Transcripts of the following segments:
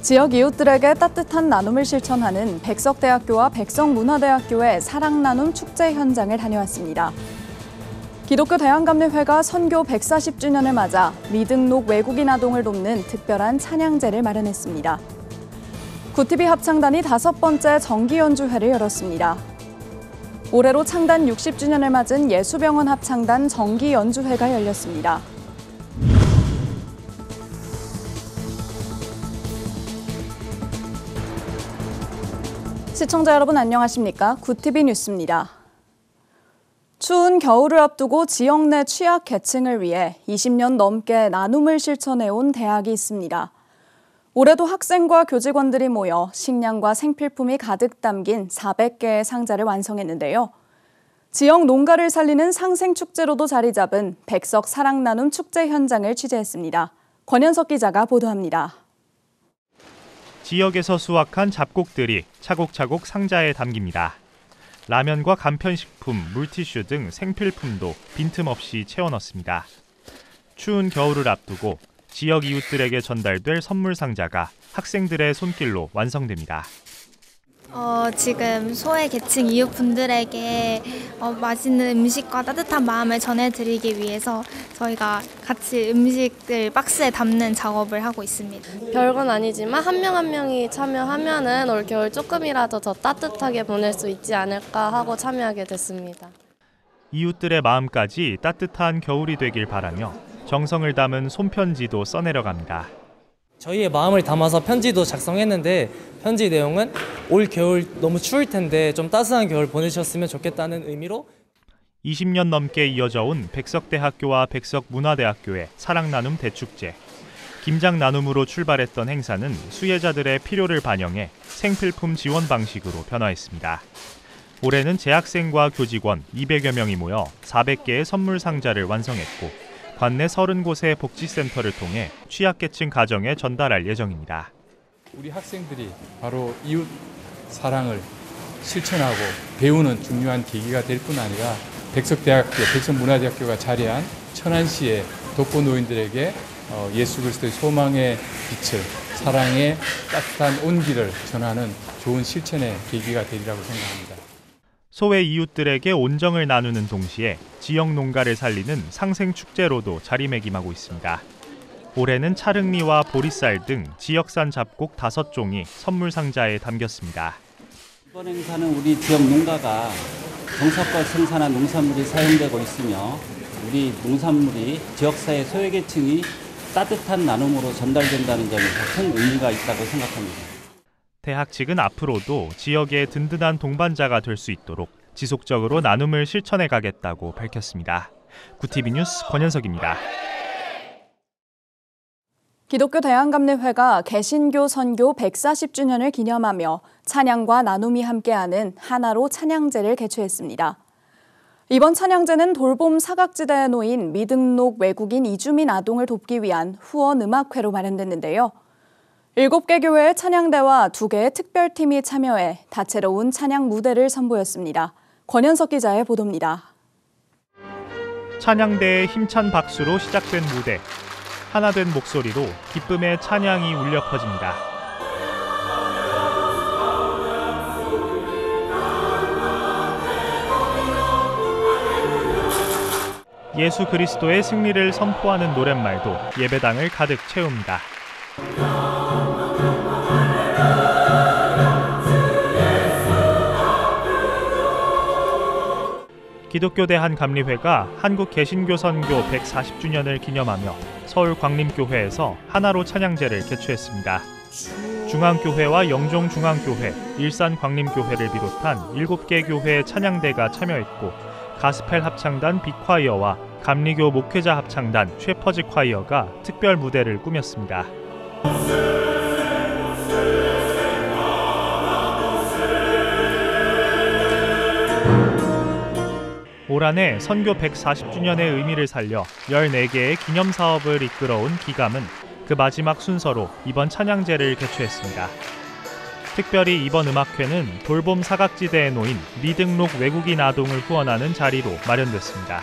지역 이웃들에게 따뜻한 나눔을 실천하는 백석대학교와 백석문화대학교의 사랑나눔 축제 현장을 다녀왔습니다. 기독교 대한감리회가 선교 140주년을 맞아 미등록 외국인 아동을 돕는 특별한 찬양제를 마련했습니다. 구티비 합창단이 5번째 정기 연주회를 열었습니다. 올해로 창단 60주년을 맞은 예수병원 합창단 정기 연주회가 열렸습니다. 시청자 여러분 안녕하십니까? 구티비 뉴스입니다. 추운 겨울을 앞두고 지역 내 취약 계층을 위해 20년 넘게 나눔을 실천해온 대학이 있습니다. 올해도 학생과 교직원들이 모여 식량과 생필품이 가득 담긴 400개의 상자를 완성했는데요. 지역 농가를 살리는 상생축제로도 자리 잡은 백석 사랑나눔 축제 현장을 취재했습니다. 권현석 기자가 보도합니다. 지역에서 수확한 잡곡들이 차곡차곡 상자에 담깁니다. 라면과 간편식품, 물티슈 등 생필품도 빈틈없이 채워 넣습니다. 추운 겨울을 앞두고 지역 이웃들에게 전달될 선물 상자가 학생들의 손길로 완성됩니다. 지금 소외 계층 이웃분들에게 맛있는 음식과 따뜻한 마음을 전해드리기 위해서 저희가 같이 음식들 박스에 담는 작업을 하고 있습니다. 별건 아니지만 한 명 한 명이 참여하면은 올겨울 조금이라도 더 따뜻하게 보낼 수 있지 않을까 하고 참여하게 됐습니다. 이웃들의 마음까지 따뜻한 겨울이 되길 바라며 정성을 담은 손편지도 써내려갑니다. 저희의 마음을 담아서 편지도 작성했는데 편지 내용은 올 겨울 너무 추울 텐데 좀 따스한 겨울 보내셨으면 좋겠다는 의미로 20년 넘게 이어져 온 백석대학교와 백석문화대학교의 사랑나눔 대축제. 김장 나눔으로 출발했던 행사는 수혜자들의 필요를 반영해 생필품 지원 방식으로 변화했습니다. 올해는 재학생과 교직원 200여 명이 모여 400개의 선물 상자를 완성했고 관내 30곳의 복지센터를 통해 취약계층 가정에 전달할 예정입니다. 우리 학생들이 바로 이웃 사랑을 실천하고 배우는 중요한 계기가 될 뿐 아니라 백석대학교, 백석문화대학교가 자리한 천안시의 독거노인들에게 예수 그리스도의 소망의 빛을, 사랑의 따뜻한 온기를 전하는 좋은 실천의 계기가 되리라고 생각합니다. 소외 이웃들에게 온정을 나누는 동시에 지역 농가를 살리는 상생축제로도 자리매김하고 있습니다. 올해는 찰흥리와 보리쌀 등 지역산 잡곡 5종이 선물 상자에 담겼습니다. 이번 행사는 우리 지역 농가가 정성껏 생산한 농산물이 사용되고 있으며 우리 농산물이 지역사회 소외계층이 따뜻한 나눔으로 전달된다는 점에서 큰 의미가 있다고 생각합니다. 대학 측은 앞으로도 지역의 든든한 동반자가 될 수 있도록 지속적으로 나눔을 실천해 가겠다고 밝혔습니다. 구티비 뉴스 권현석입니다. 기독교 대한감리회가 개신교 선교 140주년을 기념하며 찬양과 나눔이 함께하는 하나로 찬양제를 개최했습니다. 이번 찬양제는 돌봄 사각지대에 놓인 미등록 외국인 이주민 아동을 돕기 위한 후원 음악회로 마련됐는데요. 7개 교회의 찬양대와 2개의 특별팀이 참여해 다채로운 찬양 무대를 선보였습니다. 권현석 기자의 보도입니다. 찬양대의 힘찬 박수로 시작된 무대. 하나된 목소리로 기쁨의 찬양이 울려 퍼집니다. 예수 그리스도의 승리를 선포하는 노랫말도 예배당을 가득 채웁니다. 기독교 대한감리회가 한국 개신교 선교 140주년을 기념하며 서울 광림교회에서 하나로 찬양제를 개최했습니다. 중앙교회와 영종중앙교회, 일산광림교회를 비롯한 7개 교회의 찬양대가 참여했고 가스펠 합창단 빅콰이어와 감리교 목회자 합창단 쉐퍼즈 콰이어가 특별 무대를 꾸몄습니다. 올 한 해 선교 140주년의 의미를 살려 14개의 기념사업을 이끌어온 기감은 그 마지막 순서로 이번 찬양제를 개최했습니다. 특별히 이번 음악회는 돌봄 사각지대에 놓인 미등록 외국인 아동을 후원하는 자리로 마련됐습니다.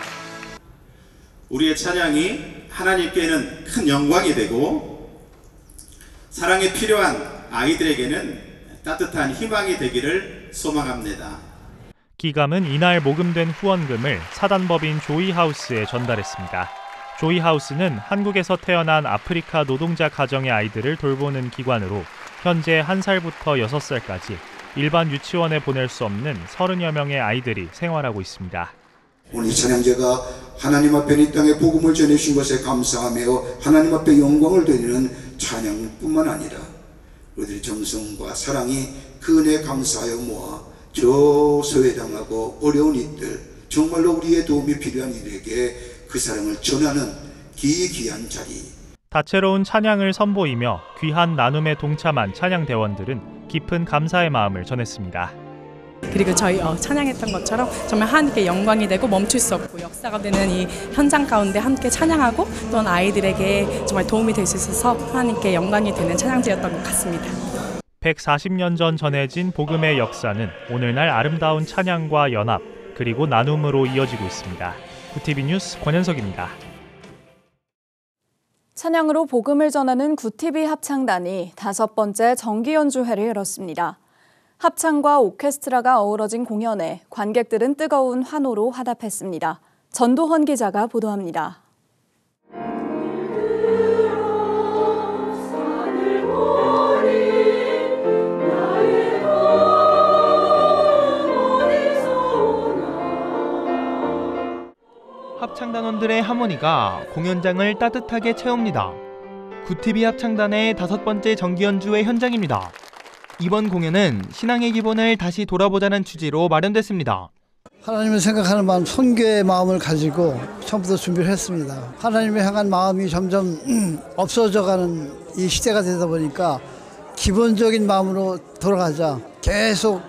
우리의 찬양이 하나님께는 큰 영광이 되고 사랑이 필요한 아이들에게는 따뜻한 희망이 되기를 소망합니다. 기감은 이날 모금된 후원금을 사단법인 조이하우스에 전달했습니다. 조이하우스는 한국에서 태어난 아프리카 노동자 가정의 아이들을 돌보는 기관으로 현재 1살부터 6살까지 일반 유치원에 보낼 수 없는 30여 명의 아이들이 생활하고 있습니다. 오늘 이 찬양제가 하나님 앞에 이 땅에 복음을 전해주신 것에 감사하며 하나님 앞에 영광을 돌리는 찬양뿐만 아니라 우리들의 정성과 사랑이 그 은혜에 감사하여 모아 저 소외당하고 어려운 이들, 정말로 우리의 도움이 필요한 이들에게 그 사랑을 전하는 기이한 자리. 다채로운 찬양을 선보이며 귀한 나눔에 동참한 찬양대원들은 깊은 감사의 마음을 전했습니다. 그리고 저희 찬양했던 것처럼 정말 하나님께 영광이 되고 멈출 수 없고 역사가 되는 이 현장 가운데 함께 찬양하고 또한 아이들에게 정말 도움이 될 수 있어서 하나님께 영광이 되는 찬양제였던 것 같습니다. 140년 전 전해진 복음의 역사는 오늘날 아름다운 찬양과 연합 그리고 나눔으로 이어지고 있습니다. 구티비 뉴스 권현석입니다. 찬양으로 복음을 전하는 구티비 합창단이 5번째 정기연주회를 열었습니다. 합창과 오케스트라가 어우러진 공연에 관객들은 뜨거운 환호로 화답했습니다. 전도헌 기자가 보도합니다. 합창단원들의 하모니가 공연장을 따뜻하게 채웁니다. 구티비 합창단의 5번째 정기연주회 현장입니다. 이번 공연은 신앙의 기본을 다시 돌아보자는 취지로 마련됐습니다. 하나님을 생각하는 마음, 선교의 마음을 가지고 처음부터 준비를 했습니다. 하나님을 향한 마음이 점점 없어져가는 이 시대가 되다 보니까 기본적인 마음으로 돌아가자. 계속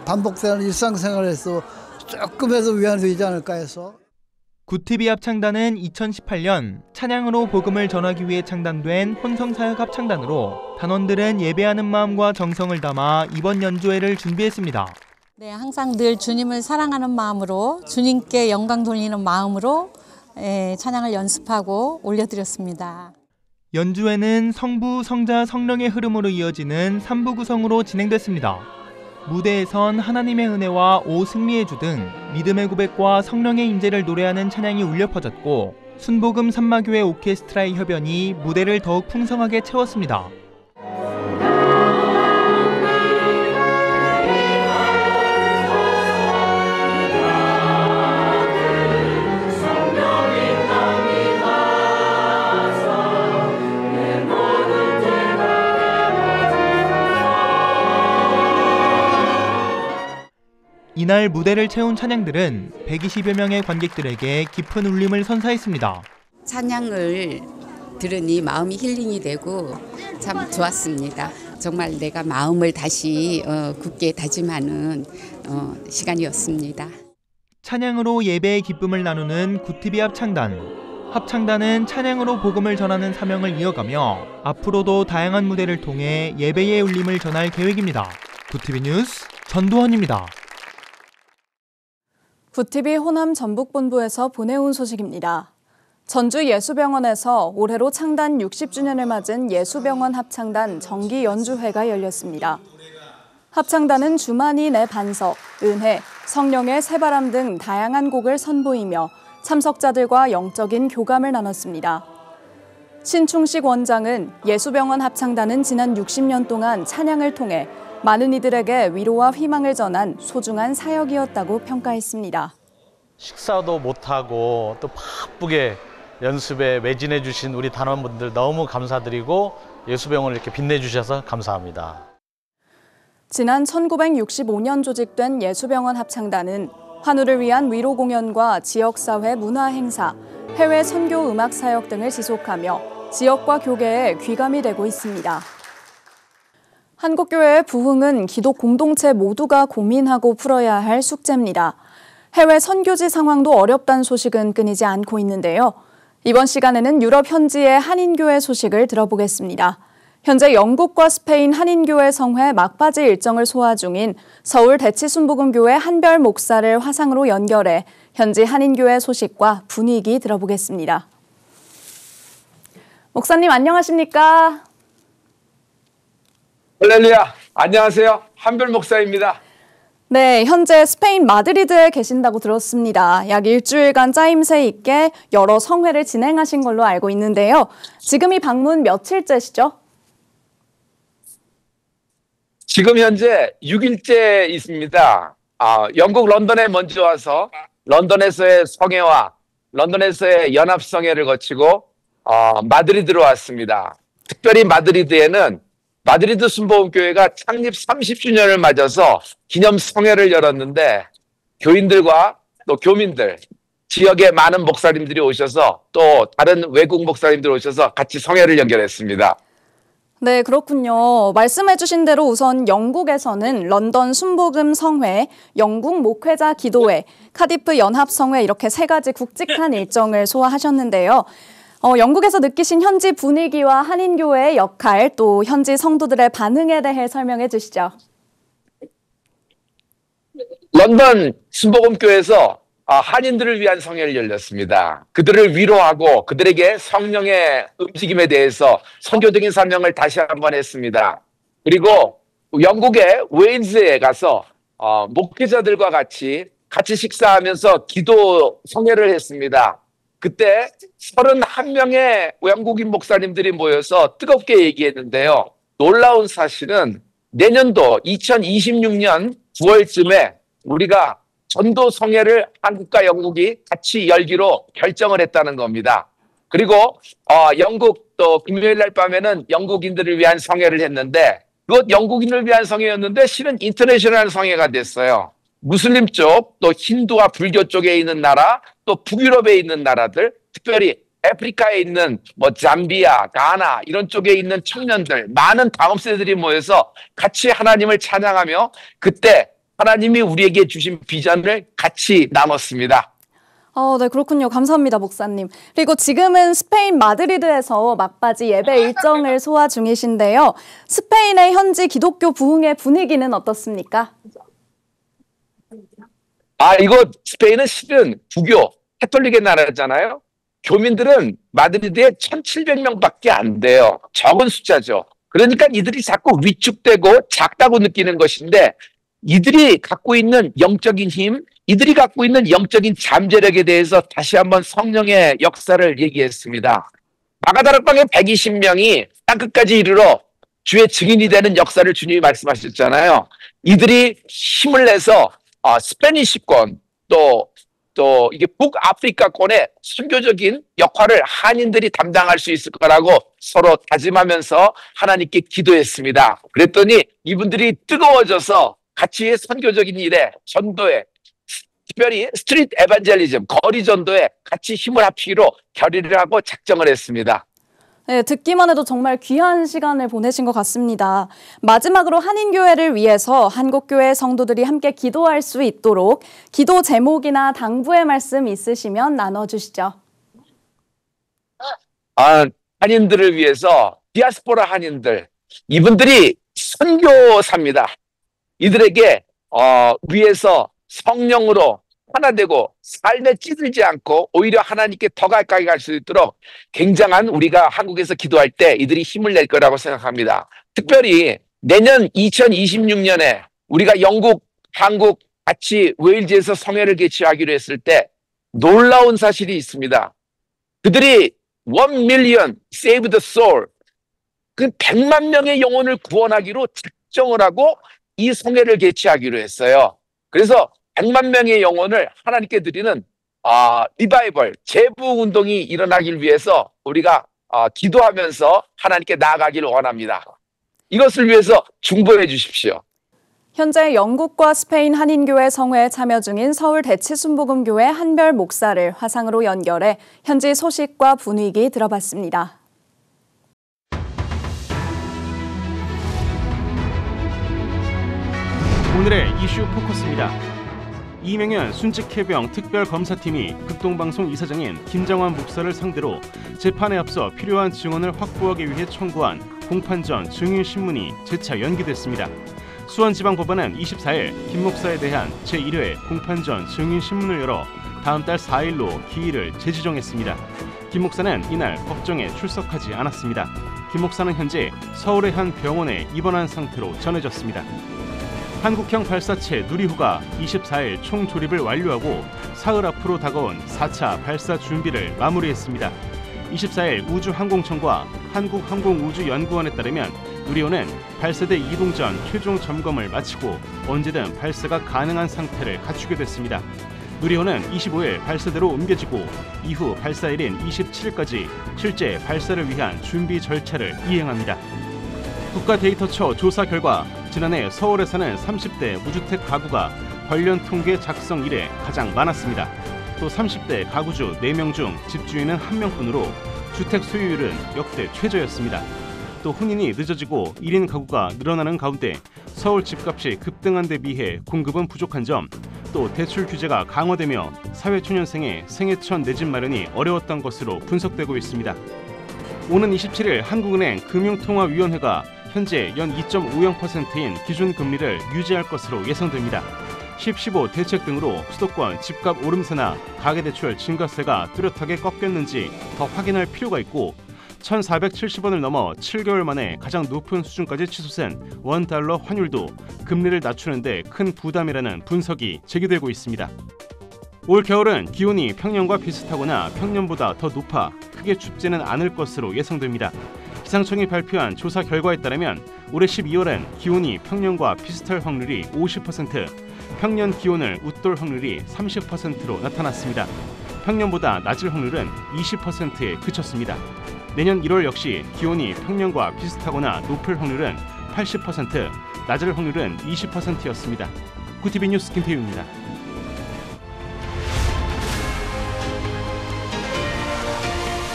반복되는 일상생활에서 조금이라도 위안이 되지 않을까 해서. 구티비 합창단은 2018년 찬양으로 복음을 전하기 위해 창단된 혼성사역 합창단으로 단원들은 예배하는 마음과 정성을 담아 이번 연주회를 준비했습니다. 네, 항상 늘 주님을 사랑하는 마음으로 주님께 영광 돌리는 마음으로 찬양을 연습하고 올려드렸습니다. 연주회는 성부, 성자, 성령의 흐름으로 이어지는 3부 구성으로 진행됐습니다. 무대에선 하나님의 은혜와 오 승리의 주 등 믿음의 고백과 성령의 임재를 노래하는 찬양이 울려 퍼졌고 순복음 산마교회 오케스트라의 협연이 무대를 더욱 풍성하게 채웠습니다. 이날 무대를 채운 찬양들은 120여 명의 관객들에게 깊은 울림을 선사했습니다. 찬양을 들으니 마음이 힐링이 되고 참 좋았습니다. 정말 내가 마음을 다시 굳게 다짐하는 시간이었습니다. 찬양으로 예배의 기쁨을 나누는 구티비 합창단. 합창단은 찬양으로 복음을 전하는 사명을 이어가며 앞으로도 다양한 무대를 통해 예배의 울림을 전할 계획입니다. 구티비 뉴스 전도헌입니다. 구티비 호남 전북본부에서 보내온 소식입니다. 전주 예수병원에서 올해로 창단 60주년을 맞은 예수병원 합창단 정기연주회가 열렸습니다. 합창단은 주만이 내 반석, 은혜, 성령의 새바람 등 다양한 곡을 선보이며 참석자들과 영적인 교감을 나눴습니다. 신충식 원장은 예수병원 합창단은 지난 60년 동안 찬양을 통해 많은 이들에게 위로와 희망을 전한 소중한 사역이었다고 평가했습니다. 식사도 못하고 또 바쁘게 연습에 매진해 주신 우리 단원분들 너무 감사드리고 예수병원을 이렇게 빛내주셔서 감사합니다. 지난 1965년 조직된 예수병원 합창단은 환우를 위한 위로 공연과 지역사회 문화 행사, 해외 선교 음악 사역 등을 지속하며 지역과 교계에 귀감이 되고 있습니다. 한국교회의 부흥은 기독 공동체 모두가 고민하고 풀어야 할 숙제입니다. 해외 선교지 상황도 어렵다는 소식은 끊이지 않고 있는데요. 이번 시간에는 유럽 현지의 한인교회 소식을 들어보겠습니다. 현재 영국과 스페인 한인교회 성회 막바지 일정을 소화 중인 서울 대치순복음교회 한별 목사를 화상으로 연결해 현지 한인교회 소식과 분위기 들어보겠습니다. 목사님 안녕하십니까? 할렐루야. 안녕하세요. 한별 목사입니다. 네, 현재 스페인 마드리드에 계신다고 들었습니다. 약 일주일간 짜임새 있게 여러 성회를 진행하신 걸로 알고 있는데요. 지금 이 방문 며칠째시죠? 지금 현재 6일째 있습니다. 영국 런던에 먼저 와서 런던에서의 성회와 런던에서의 연합성회를 거치고 마드리드로 왔습니다. 특별히 마드리드에는 마드리드 순복음교회가 창립 30주년을 맞아서 기념 성회를 열었는데 교인들과 또 교민들, 지역의 많은 목사님들이 오셔서 또 다른 외국 목사님들 오셔서 같이 성회를 연결했습니다. 네, 그렇군요. 말씀해 주신 대로 우선 영국에서는 런던 순복음 성회, 영국 목회자 기도회, 카디프 연합성회 이렇게 세 가지 굵직한 일정을 소화하셨는데요. 영국에서 느끼신 현지 분위기와 한인교회의 역할, 또 현지 성도들의 반응에 대해 설명해 주시죠. 런던 순복음교회에서 한인들을 위한 성회를 열렸습니다. 그들을 위로하고 그들에게 성령의 움직임에 대해서 선교적인 설명을 다시 한번 했습니다. 그리고 영국의 웨일즈에 가서 목회자들과 같이 식사하면서 기도 성회를 했습니다. 그때 31명의 영국인 목사님들이 모여서 뜨겁게 얘기했는데요. 놀라운 사실은 내년도 2026년 9월쯤에 우리가 전도 성회를 한국과 영국이 같이 열기로 결정을 했다는 겁니다. 그리고 영국 또 금요일 날 밤에는 영국인들을 위한 성회를 했는데 그것 영국인을 위한 성회였는데 실은 인터내셔널 성회가 됐어요. 무슬림 쪽, 또 힌두와 불교 쪽에 있는 나라, 또 북유럽에 있는 나라들, 특별히 아프리카에 있는 잠비아, 가나 이런 쪽에 있는 청년들, 많은 다음 세대들이 모여서 같이 하나님을 찬양하며 그때 하나님이 우리에게 주신 비전을 같이 나눴습니다. 네, 그렇군요. 감사합니다, 목사님. 그리고 지금은 스페인 마드리드에서 막바지 예배 일정을 소화 중이신데요. 스페인의 현지 기독교 부흥의 분위기는 어떻습니까? 이거 스페인은 실은 부교, 캐톨릭의 나라잖아요. 교민들은 마드리드에 1,700명밖에 안 돼요. 적은 숫자죠. 그러니까 이들이 자꾸 위축되고 작다고 느끼는 것인데 이들이 갖고 있는 영적인 힘, 이들이 갖고 있는 영적인 잠재력에 대해서 다시 한번 성령의 역사를 얘기했습니다. 마가다락방에 120명이 땅끝까지 이르러 주의 증인이 되는 역사를 주님이 말씀하셨잖아요. 이들이 힘을 내서 스페니시권 또 이게 북아프리카권의 선교적인 역할을 한인들이 담당할 수 있을 거라고 서로 다짐하면서 하나님께 기도했습니다. 그랬더니 이분들이 뜨거워져서 같이 선교적인 일에, 전도에, 특별히 스트리트 에반젤리즘, 거리 전도에 같이 힘을 합치기로 결의를 하고 작정을 했습니다. 네, 듣기만 해도 정말 귀한 시간을 보내신 것 같습니다. 마지막으로 한인교회를 위해서 한국교회 성도들이 함께 기도할 수 있도록 기도 제목이나 당부의 말씀 있으시면 나눠주시죠. 한인들을 위해서 디아스포라 한인들, 이분들이 선교사입니다. 이들에게 위해서 성령으로 하나 되고 삶에 찌들지 않고 오히려 하나님께 더 가까이 갈 수 있도록 굉장한 우리가 한국에서 기도할 때 이들이 힘을 낼 거라고 생각합니다. 특별히 내년 2026년에 우리가 영국, 한국 같이 웨일즈에서 성회를 개최하기로 했을 때 놀라운 사실이 있습니다. 그들이 1 million save the soul, 그 100만 명의 영혼을 구원하기로 작정을 하고 이 성회를 개최하기로 했어요. 그래서 100만 명의 영혼을 하나님께 드리는 리바이벌, 재부흥운동이 일어나길 위해서 우리가 기도하면서 하나님께 나아가기를 원합니다. 이것을 위해서 중보해 주십시오. 현재 영국과 스페인 한인교회 성회에 참여 중인 서울 대치순복음교회 한별 목사를 화상으로 연결해 현지 소식과 분위기 들어봤습니다. 오늘의 이슈 포커스입니다. 이명현 순직해병 특별검사팀이 극동방송 이사장인 김정환 목사를 상대로 재판에 앞서 필요한 증언을 확보하기 위해 청구한 공판 전 증인신문이 재차 연기됐습니다. 수원지방법원은 24일 김 목사에 대한 제1회 공판 전 증인신문을 열어 다음 달 4일로 기일을 재지정했습니다. 김 목사는 이날 법정에 출석하지 않았습니다. 김 목사는 현재 서울의 한 병원에 입원한 상태로 전해졌습니다. 한국형 발사체 누리호가 24일 총조립을 완료하고 사흘 앞으로 다가온 4차 발사 준비를 마무리했습니다. 24일 우주항공청과 한국항공우주연구원에 따르면 누리호는 발사대 이동 전 최종 점검을 마치고 언제든 발사가 가능한 상태를 갖추게 됐습니다. 누리호는 25일 발사대로 옮겨지고 이후 발사일인 27일까지 실제 발사를 위한 준비 절차를 이행합니다. 국가데이터처 조사 결과 지난해 서울에 사는 30대 무주택 가구가 관련 통계 작성 이래 가장 많았습니다. 또 30대 가구주 4명 중 집주인은 1명뿐으로 주택 소유율은 역대 최저였습니다. 또 혼인이 늦어지고 1인 가구가 늘어나는 가운데 서울 집값이 급등한 데 비해 공급은 부족한 점, 또 대출 규제가 강화되며 사회초년생의 생애천 내 집 마련이 어려웠던 것으로 분석되고 있습니다. 오는 27일 한국은행 금융통화위원회가 현재 연 2.50%인 기준금리를 유지할 것으로 예상됩니다. 10.15 대책 등으로 수도권 집값 오름세나 가계대출 증가세가 뚜렷하게 꺾였는지 더 확인할 필요가 있고 1,470원을 넘어 7개월 만에 가장 높은 수준까지 치솟은 원달러 환율도 금리를 낮추는 데 큰 부담이라는 분석이 제기되고 있습니다. 올 겨울은 기온이 평년과 비슷하거나 평년보다 더 높아 크게 춥지는 않을 것으로 예상됩니다. 기상청이 발표한 조사 결과에 따르면 올해 12월엔 기온이 평년과 비슷할 확률이 50%, 평년 기온을 웃돌 확률이 30%로 나타났습니다. 평년보다 낮을 확률은 20%에 그쳤습니다. 내년 1월 역시 기온이 평년과 비슷하거나 높을 확률은 80%, 낮을 확률은 20%였습니다. 구티비 뉴스 김태유입니다.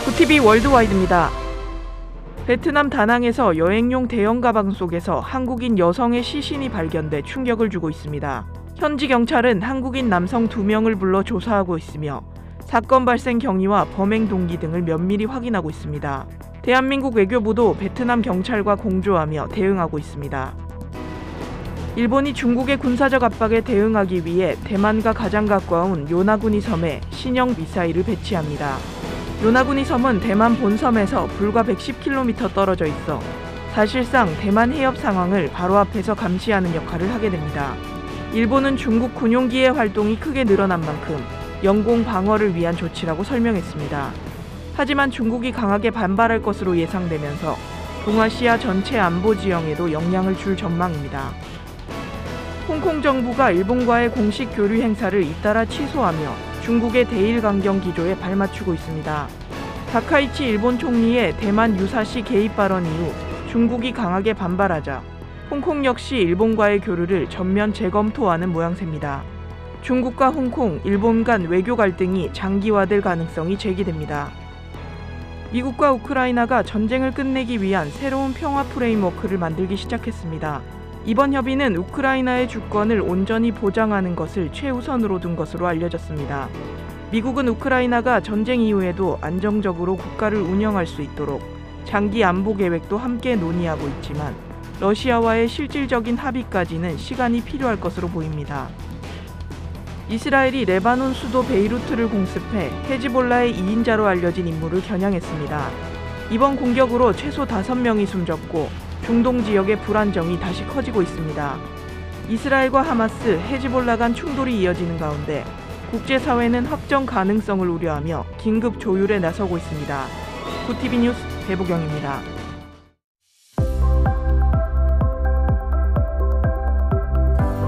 구티비 월드와이드입니다. 베트남 다낭에서 여행용 대형 가방 속에서 한국인 여성의 시신이 발견돼 충격을 주고 있습니다. 현지 경찰은 한국인 남성 2명을 불러 조사하고 있으며 사건 발생 경위와 범행 동기 등을 면밀히 확인하고 있습니다. 대한민국 외교부도 베트남 경찰과 공조하며 대응하고 있습니다. 일본이 중국의 군사적 압박에 대응하기 위해 대만과 가장 가까운 요나구니 섬에 신형 미사일을 배치합니다. 요나구니 섬은 대만 본섬에서 불과 110km 떨어져 있어 사실상 대만 해협 상황을 바로 앞에서 감시하는 역할을 하게 됩니다. 일본은 중국 군용기의 활동이 크게 늘어난 만큼 영공 방어를 위한 조치라고 설명했습니다. 하지만 중국이 강하게 반발할 것으로 예상되면서 동아시아 전체 안보 지형에도 영향을 줄 전망입니다. 홍콩 정부가 일본과의 공식 교류 행사를 잇따라 취소하며 중국의 대일 강경 기조에 발맞추고 있습니다. 다카이치 일본 총리의 대만 유사시 개입 발언 이후 중국이 강하게 반발하자 홍콩 역시 일본과의 교류를 전면 재검토하는 모양새입니다. 중국과 홍콩, 일본 간 외교 갈등이 장기화될 가능성이 제기됩니다. 미국과 우크라이나가 전쟁을 끝내기 위한 새로운 평화 프레임워크를 만들기 시작했습니다. 이번 협의는 우크라이나의 주권을 온전히 보장하는 것을 최우선으로 둔 것으로 알려졌습니다. 미국은 우크라이나가 전쟁 이후에도 안정적으로 국가를 운영할 수 있도록 장기 안보 계획도 함께 논의하고 있지만 러시아와의 실질적인 합의까지는 시간이 필요할 것으로 보입니다. 이스라엘이 레바논 수도 베이루트를 공습해 헤즈볼라의 2인자로 알려진 인물을 겨냥했습니다. 이번 공격으로 최소 5명이 숨졌고 중동 지역의 불안정이 다시 커지고 있습니다. 이스라엘과 하마스, 헤즈볼라 간 충돌이 이어지는 가운데 국제사회는 확정 가능성을 우려하며 긴급 조율에 나서고 있습니다. 구티비 뉴스 배보경입니다.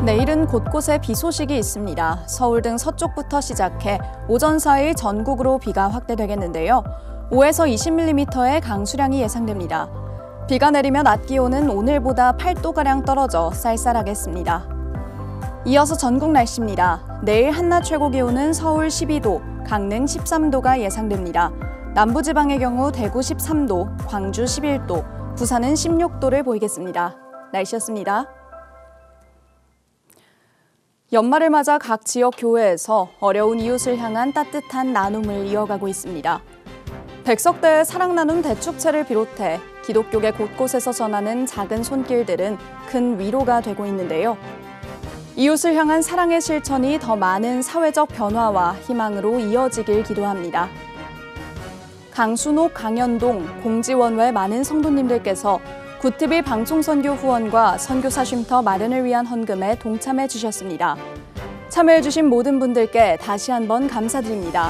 내일은 곳곳에 비 소식이 있습니다. 서울 등 서쪽부터 시작해 오전 사이 전국으로 비가 확대되겠는데요. 5에서 20mm의 강수량이 예상됩니다. 비가 내리며 낮 기온은 오늘보다 8도가량 떨어져 쌀쌀하겠습니다. 이어서 전국 날씨입니다. 내일 한낮 최고 기온은 서울 12도, 강릉 13도가 예상됩니다. 남부지방의 경우 대구 13도, 광주 11도, 부산은 16도를 보이겠습니다. 날씨였습니다. 연말을 맞아 각 지역 교회에서 어려운 이웃을 향한 따뜻한 나눔을 이어가고 있습니다. 백석대의 사랑 나눔 대축제를 비롯해 기독교계 곳곳에서 전하는 작은 손길들은 큰 위로가 되고 있는데요. 이웃을 향한 사랑의 실천이 더 많은 사회적 변화와 희망으로 이어지길 기도합니다. 강순옥, 강현동, 공지원 외 많은 성도님들께서 굿TV 방송선교 후원과 선교사 쉼터 마련을 위한 헌금에 동참해 주셨습니다. 참여해 주신 모든 분들께 다시 한번 감사드립니다.